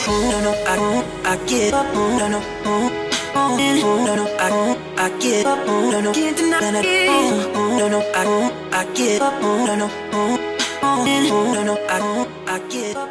no, no, I get up, no, no, no, no, I get up, no, no, can't deny that, no, no, I get up, no, no, no, no, I get up.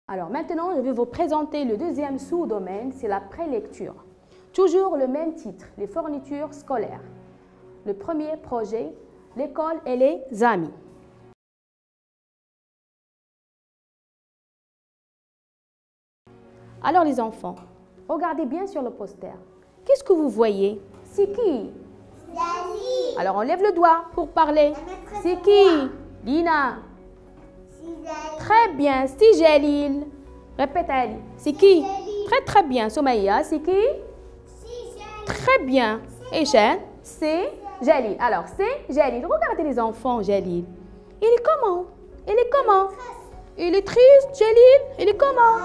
Alors maintenant, je vais vous présenter le deuxième sous-domaine, c'est la prélecture. Toujours le même titre, les fournitures scolaires. Le premier projet, l'école et les amis. Alors les enfants, regardez bien sur le poster. Qu'est-ce que vous voyez? C'est qui? Jalil. Alors on lève le doigt pour parler. C'est qui? Lina. Très bien, c'est Jalil. Répète Ali. C'est qui? Très très bien. Soumaïa, c'est qui? Très bien. Et Chen, c'est Jalil. Alors c'est Jalil. Regardez les enfants, Jalil. Il est comment? Il est comment? Il est triste, Jalil. Il est comment?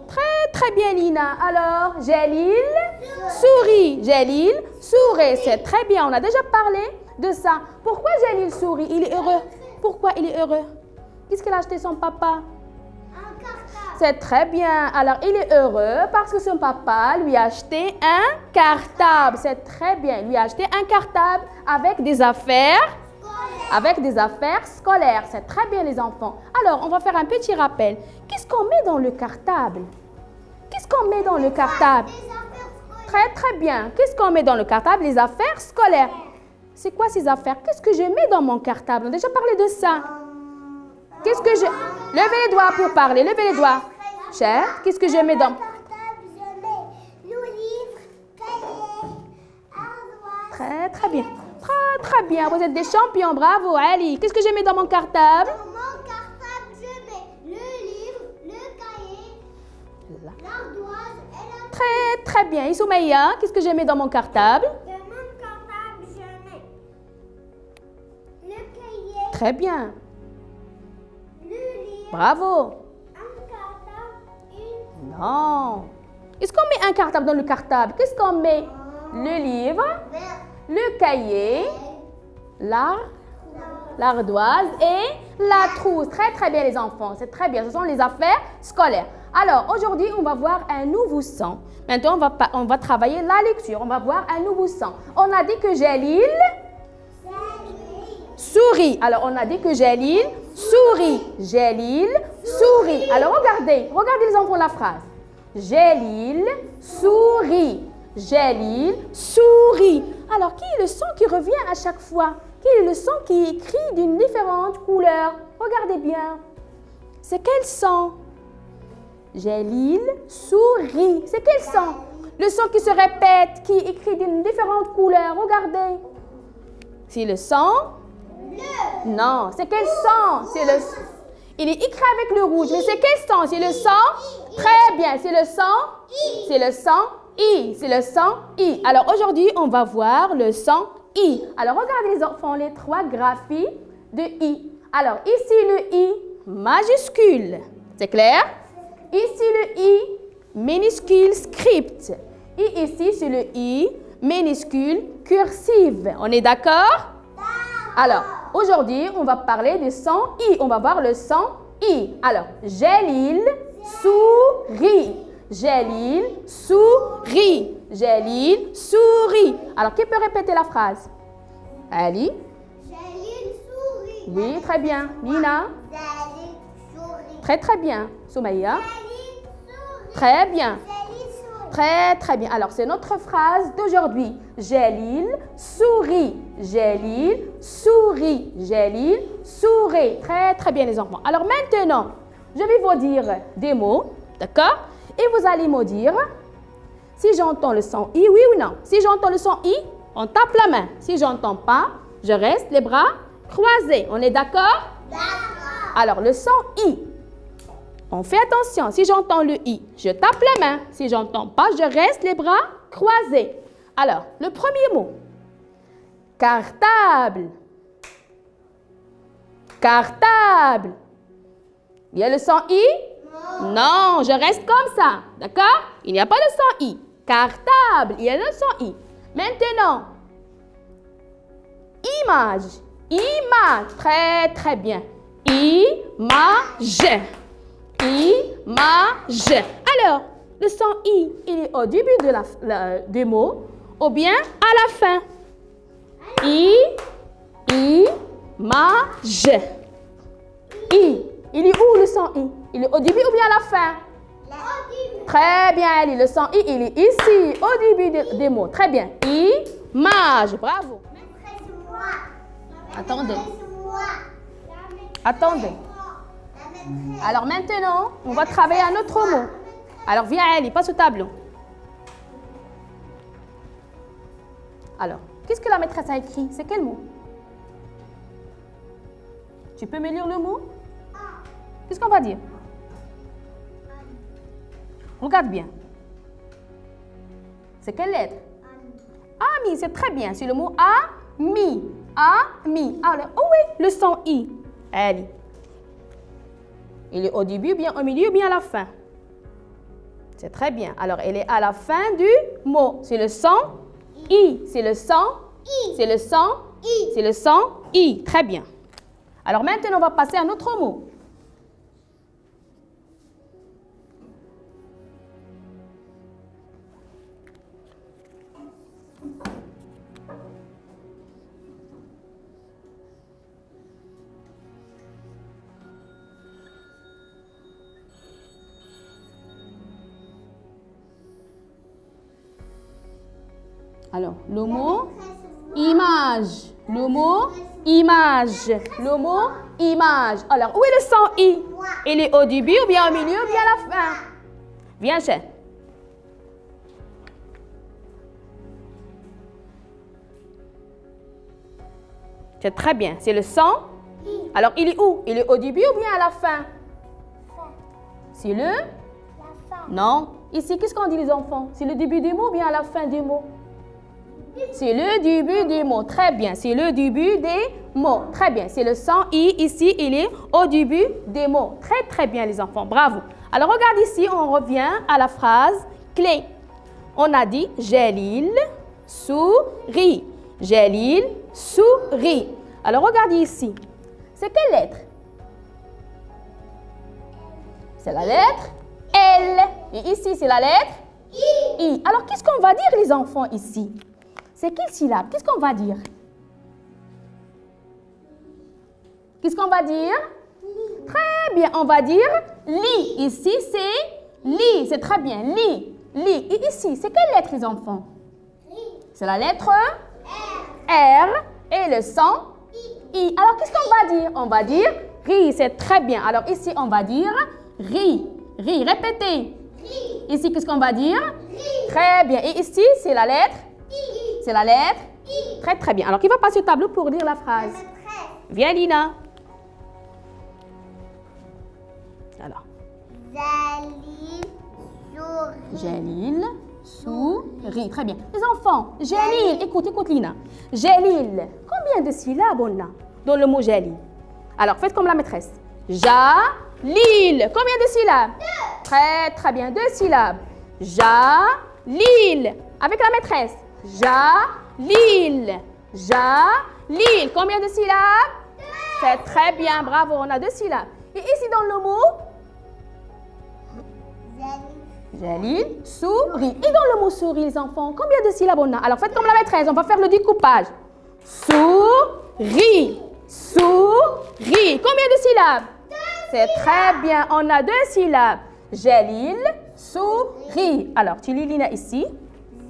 Très très bien, Lina. Alors, Jalil sourit. Jalil sourit. C'est très bien. On a déjà parlé de ça. Pourquoi Jalil sourit? Il est heureux. Pourquoi il est heureux? Qu'est-ce qu'il a acheté son papa? Un cartable. C'est très bien. Alors, il est heureux parce que son papa lui a acheté un cartable. C'est très bien. Il lui a acheté un cartable avec des affaires. Avec des affaires scolaires. C'est très bien, les enfants. Alors, on va faire un petit rappel. Qu'est-ce qu'on met dans le cartable? Qu'est-ce qu'on met dans le cartable? Très, très bien. Qu'est-ce qu'on met dans le cartable? Les affaires scolaires. C'est quoi ces affaires? Qu'est-ce que je mets dans mon cartable? On a déjà parlé de ça. Qu'est-ce que je... Levez les doigts pour parler. Levez les doigts. Cher, qu'est-ce que je mets dans... Très, très bien. Très, très bien. Vous êtes des champions. Bravo, Ali. Qu'est-ce que je mets dans mon cartable? Dans mon cartable, je mets le livre, le cahier, l'ardoise et la... Très, très bien. Et Soumaïa, qu'est-ce que je mets dans mon cartable? Dans mon cartable, je mets le cahier, Très bien. le livre, Bravo. un cartable, une... Non. Est-ce qu'on met un cartable dans le cartable? Qu'est-ce qu'on met? Le livre, le cahier, l'ardoise et la trousse. Très, très bien, les enfants. C'est très bien. Ce sont les affaires scolaires. Alors, aujourd'hui, on va voir un nouveau son. Maintenant, on va travailler la lecture. On va voir un nouveau son. On a dit que Jalil sourit. Alors, on a dit que Jalil sourit. Jalil sourit. Alors, regardez les enfants la phrase. Jalil sourit. Jalil sourit. Alors, qui est le son qui revient à chaque fois? Qui est le son qui est écrit d'une différente couleur? Regardez bien. C'est quel son? Jalil sourit. C'est quel son? Le son qui se répète, qui est écrit d'une différente couleur. Regardez. C'est le son? Bleu. Non, c'est quel son? C'est le... Il est écrit avec le rouge, mais c'est quel son? C'est le son? Très bien, c'est le son? C'est le son I. C'est le son I. Alors aujourd'hui, on va voir le son I. Alors regardez les enfants, les trois graphies de I. Alors ici le I majuscule. C'est clair? Ici le I minuscule script. Et ici c'est le I minuscule cursive. On est d'accord? Alors aujourd'hui, on va parler du son I. On va voir le son I. Alors, Jalil sourit. Jalil sourit. Jalil sourit. Alors, qui peut répéter la phrase? Ali? Jalil sourit. Oui, très bien. Nina? Jalil sourit. Très, très bien. Soumaïa? Jalil sourit. Très bien. Jalil sourit. Très, très bien. Alors, c'est notre phrase d'aujourd'hui. Jalil sourit. Jalil sourit. Jalil sourit. Très, très bien, les enfants. Alors, maintenant, je vais vous dire des mots, d'accord? Et vous allez me dire si j'entends le son I, oui ou non. Si j'entends le son I, on tape la main. Si j'entends pas, je reste les bras croisés. On est d'accord? D'accord. Alors, le son I. On fait attention, si j'entends le I, je tape la main. Si je n'entends pas, je reste les bras croisés. Alors, le premier mot. Cartable. Cartable. Il y a le son I? Non, je reste comme ça. D'accord? Il n'y a pas le son I. Cartable. Il y a le son I. Maintenant, image. Image. Très, très bien. Image. Image. Alors, le son I, il est au début du mot ou bien à la fin. Image. I. Il est où le son I? Il est au début ou bien à la fin? Très bien, Ali. Le son I, il est ici, au début des mots. Très bien. Image. Bravo. Attendez. Attendez. Alors maintenant, on va travailler un autre mot. Alors viens Ali, passe au tableau. Alors, qu'est-ce que la maîtresse a écrit? C'est quel mot? Tu peux me lire le mot? Qu'est-ce qu'on va dire? Regarde bien. C'est quelle lettre? Ami, c'est très bien. C'est le mot ami. Ami. Alors, oh oui, le son I. Ali. Il est au début, bien au milieu, bien à la fin. C'est très bien. Alors, elle est à la fin du mot. C'est le son I. C'est le son I. C'est le son I. C'est le son I. Très bien. Alors, maintenant, on va passer à un autre mot. Alors, le mot image. Le mot image. Le mot image. Alors, où est le son I? Il est au début, ou bien au milieu, ou bien à la fin? Viens, chef. C'est très bien. C'est le son. Alors, il est où? Il est au début ou bien à la fin? C'est le? Non. Ici, qu'est-ce qu'on dit les enfants? C'est le début du mot ou bien à la fin du mot? C'est le début des mots. Très bien. C'est le début des mots. Très bien. C'est le son I. Ici, il est au début des mots. Très, très bien, les enfants. Bravo. Alors, regarde ici, on revient à la phrase clé. On a dit Jalil sourit. Jalil sourit. Alors, regardez ici. C'est quelle lettre? C'est la lettre L. Et ici, c'est la lettre I. Alors, qu'est-ce qu'on va dire, les enfants, ici? C'est quelle syllabe? Qu'est-ce qu'on va dire? Qu'est-ce qu'on va dire? Très bien, on va dire li. Ici, c'est li. C'est très bien, li. Li. Et ici, c'est quelle lettre, les enfants? C'est la lettre R. Et le son I. Alors, qu'est-ce qu'on va dire? On va dire ri. C'est très bien. Alors, ici, on va dire ri. Ri. Répétez. Ici, qu'est-ce qu'on va dire? Très bien. Et ici, c'est la lettre? C'est la lettre? Très, très bien. Alors, qui va passer au tableau pour lire la phrase? Viens, Lina. Alors. Jalil sourit. Très bien. Les enfants, Jalil. Écoute, Lina. Jalil. Combien de syllabes on a dans le mot Jalil? Alors, faites comme la maîtresse. Jalil. Combien de syllabes? 2. Très, très bien. 2 syllabes. Jalil. Avec la maîtresse. Jalil. Jalil. Combien de syllabes? 2. C'est très bien. Bravo. On a 2 syllabes. Et ici, dans le mot? Jalil sourit. Et dans le mot sourit, les enfants, combien de syllabes on a? Alors, faites comme la maîtresse. On va faire le découpage. Sourit. Sourit. Combien de syllabes? 2 syllabes. C'est très bien. On a 2 syllabes. Jalil sourit. Alors, tu lis Lina ici.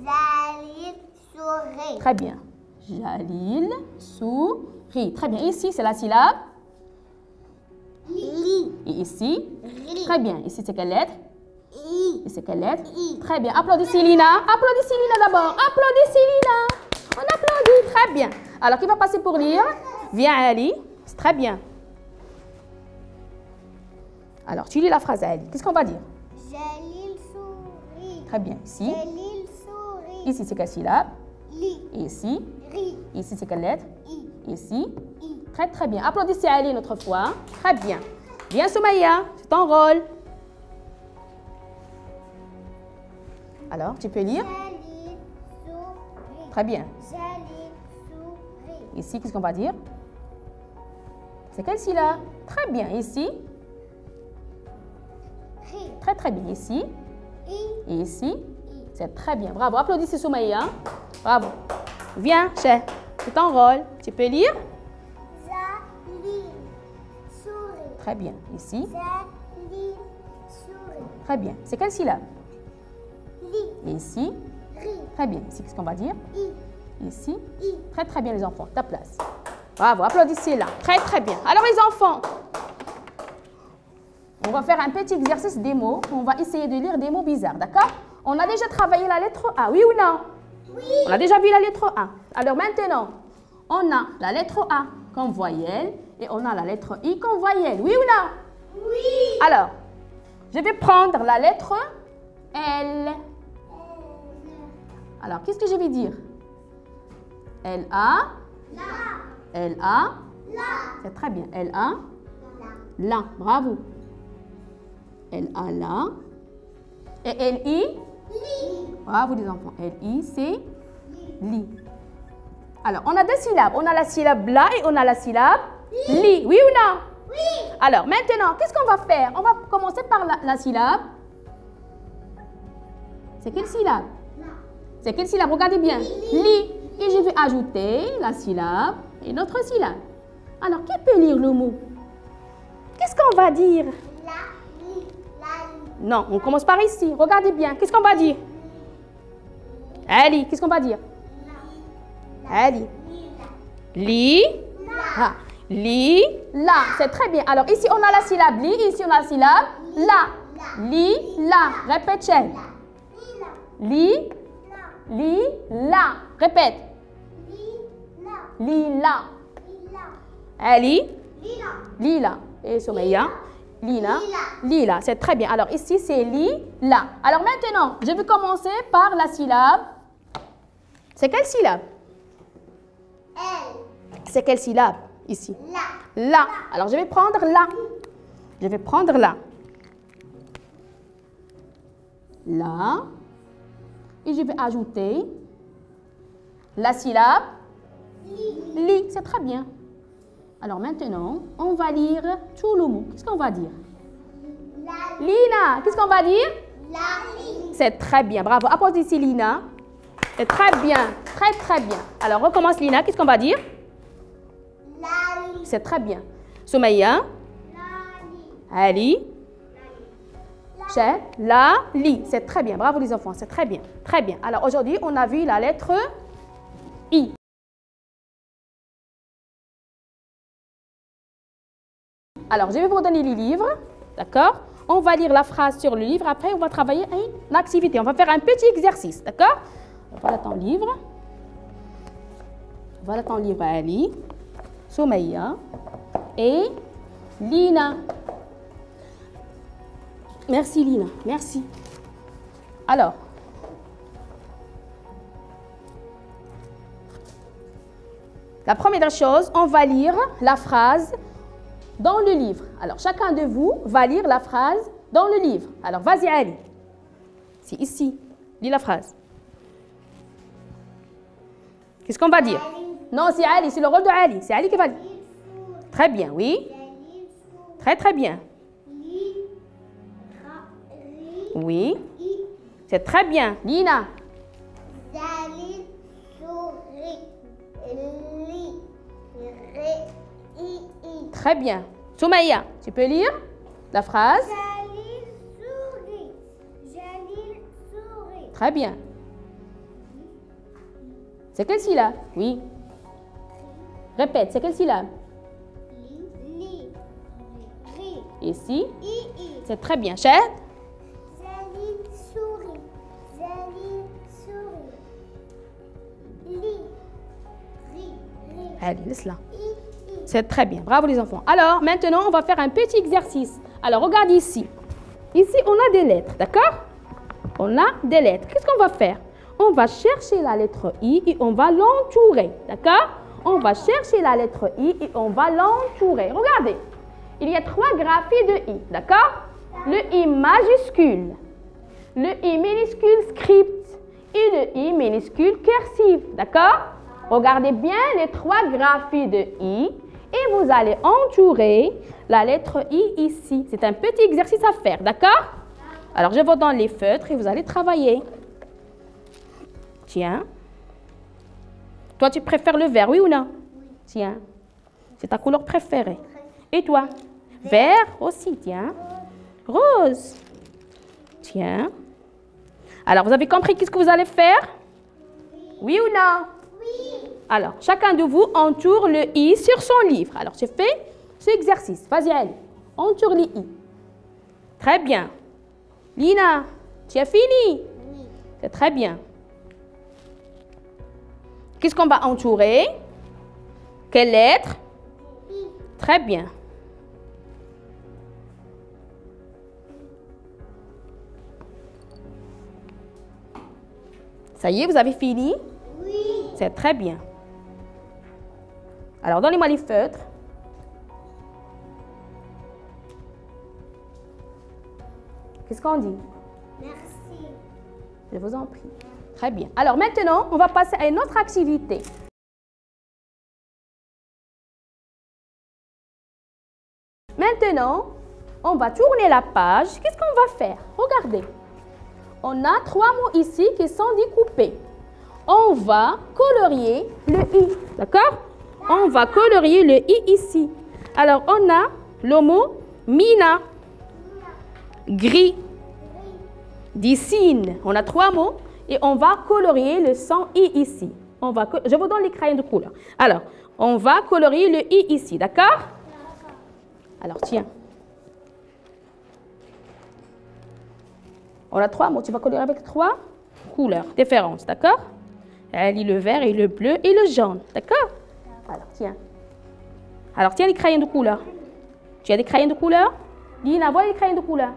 Jalil sourit. Très bien. Jalil sourit. Très bien. Ici, c'est la syllabe. Li. Et ici. Ri. Très bien. Ici, c'est quelle lettre? I. Et c'est quelle lettre? I. Très bien. Applaudissez Lina. Applaudissez Lina d'abord. Applaudissez Lina. On applaudit. Très bien. Alors, qui va passer pour lire? Viens, Ali. C'est très bien. Alors, tu lis la phrase à Ali. Qu'est-ce qu'on va dire? Jalil sourit. Très bien. Ici. Jalil sourit. Ici, c'est quelle syllabe? Li. Et ici. Ri. Ici, c'est quelle lettre? I. Ici. I. Très, très bien. Applaudissez Ali une autre fois. Très bien. Viens, Soumaya. C'est ton rôle. Alors, tu peux lire? Jalil sourit. Très bien. Jalil sourit. Ici, qu'est-ce qu'on va dire? C'est quelle syllabe? Très bien. Ici. Ri. Très, très bien. Ici. I. Et ici. I. C'est très bien. Bravo. Applaudissez Soumaya. Bravo. Viens, cher. C'est ton rôle. Tu peux lire? Jalil sourit. Très bien. Ici. Jalil sourit. Très bien. C'est quelle syllabe? Li. Et ici. Ri. Très bien. Ici, qu'est-ce qu'on va dire? I. Ici. I. Très, très bien, les enfants. Ta place. Bravo. Applaudissez là. Très, très bien. Alors, les enfants, on va faire un petit exercice des mots. On va essayer de lire des mots bizarres, d'accord? On a déjà travaillé la lettre A, oui ou non? Oui. On a déjà vu la lettre A. Alors maintenant, on a la lettre A comme voyelle et on a la lettre I comme voyelle, oui ou non? Oui. Alors, je vais prendre la lettre L. Alors, qu'est-ce que je vais dire? L-A. La. L-A. La. C'est très bien. L-A. La. Là. Bravo. L-A, là. Et L-I. Li. Bravo les enfants. L-I, c'est li. Alors, on a deux syllabes. On a la syllabe là et on a la syllabe li. Oui ou non? Oui. Alors, maintenant, qu'est-ce qu'on va faire? On va commencer par la syllabe. C'est quelle syllabe? La. C'est quelle syllabe? Regardez bien. Li. Et je vais ajouter la syllabe et notre syllabe. Alors, qui peut lire le mot? Qu'est-ce qu'on va dire? La. Li. La. Li. Non, on commence par ici. Regardez bien. Qu'est-ce qu'on va dire? Ali. Qu'est-ce qu'on va dire? Ali. Li. Ah. Li. La. C'est très bien. Alors, ici, on a la syllabe li. Ici, on a la syllabe la. Li. La. Répète, Chel. Li. Li. La. Répète. Lila. Ali. Lila. Et Soumeya? Lila. Lila. C'est très bien. Alors ici, c'est Lila. Alors maintenant, je vais commencer par la syllabe. C'est quelle syllabe? L. C'est quelle syllabe ici? La. La. Alors je vais prendre la. Je vais prendre la. La. Et je vais ajouter la syllabe li. C'est très bien. Alors maintenant, on va lire tout le mot. Qu'est-ce qu'on va dire? La. Lina, qu'est-ce qu'on va dire? La. Li. C'est très bien. Bravo. Applaudissez Lina. C'est très bien. Très, très bien. Alors, recommence Lina. Qu'est-ce qu'on va dire? La. Li. C'est très bien. Soumeya? La. Li. Ali? Chef? La. Li. C'est très bien. Bravo les enfants. C'est très bien. Très bien. Alors, aujourd'hui, on a vu la lettre I. Alors, je vais vous donner les livres, d'accord? On va lire la phrase sur le livre, après on va travailler une activité. On va faire un petit exercice, d'accord? Voilà ton livre. Voilà ton livre à Ali, Soumeya et Lina. Merci Lina, merci. Alors, la première chose, on va lire la phrase dans le livre. Alors, chacun de vous va lire la phrase dans le livre. Alors, vas-y, Ali. C'est ici. Lis la phrase. Qu'est-ce qu'on va dire? Non, c'est Ali. C'est le rôle de Ali. C'est Ali qui va lire. Très bien, oui. Très, très bien. Oui. C'est très bien. Lina. Jalil sourit. Li. Ré. I. Très bien. Soumeya, tu peux lire la phrase? Jalil sourit. très bien. C'est quelle syllabe? Oui. Répète, c'est quelle syllabe? Li. Ri. Ici. I. C'est très bien. Chad? Zéline sourit. Zéline sourit. Li. Ri. Allez, laisse-la. I. C'est très bien. Bravo les enfants. Alors, maintenant, on va faire un petit exercice. Alors, regarde ici. Ici, on a des lettres, d'accord? On a des lettres. Qu'est-ce qu'on va faire? On va chercher la lettre I et on va l'entourer, d'accord? On va chercher la lettre I et on va l'entourer. Regardez, il y a 3 graphies de I, d'accord? Le I majuscule, le I minuscule script et le I minuscule cursive, d'accord? Regardez bien les 3 graphies de I et vous allez entourer la lettre I ici. C'est un petit exercice à faire, d'accord? Alors, je vous donne les feutres et vous allez travailler. Tiens. Toi, tu préfères le vert, oui ou non? Tiens. C'est ta couleur préférée. Et toi? Vert aussi, tiens. Rose. Tiens. Alors, vous avez compris qu'est-ce que vous allez faire? Oui ou non? Oui. Alors, chacun de vous entoure le I sur son livre. Alors, j'ai fait ce exercice. Vas-y, allez. Entoure les I. Très bien. Lina, tu as fini? Oui. C'est très bien. Qu'est-ce qu'on va entourer? Quelle lettre? I. Très bien. Ça y est, vous avez fini? Oui. C'est très bien. Alors, donnez-moi les feutres. Qu'est-ce qu'on dit? Merci. Je vous en prie. Très bien. Alors, maintenant, on va passer à une autre activité. Maintenant, on va tourner la page. Qu'est-ce qu'on va faire? Regardez. On a 3 mots ici qui sont découpés. On va colorier le I. D'accord? On va colorier le I ici. Alors, on a le mot Mina. Gris. Dessine. On a 3 mots et on va colorier le son I ici. Je vous donne les crayons de couleur. Alors, on va colorier le I ici. D'accord? Alors, tiens. On a 3 mots. Tu vas colorer avec 3 couleurs différentes. D'accord? Le vert et le bleu et le jaune. D'accord? Alors, tiens. Alors, tiens les crayons de couleur. Tu as des crayons de couleur? Lina, vois les crayons de couleur.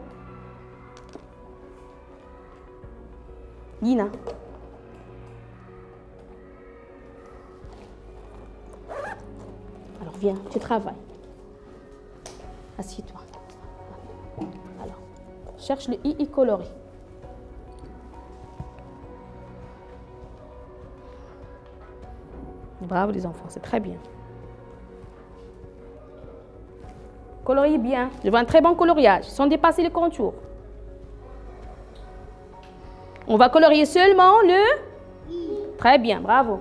Lina. Alors, viens, tu travailles. Assieds-toi. Alors, cherche le I coloré. Bravo les enfants, c'est très bien. Coloriez bien. Je vois un très bon coloriage, sans dépasser les contours. On va colorier seulement le I. Très bien, bravo.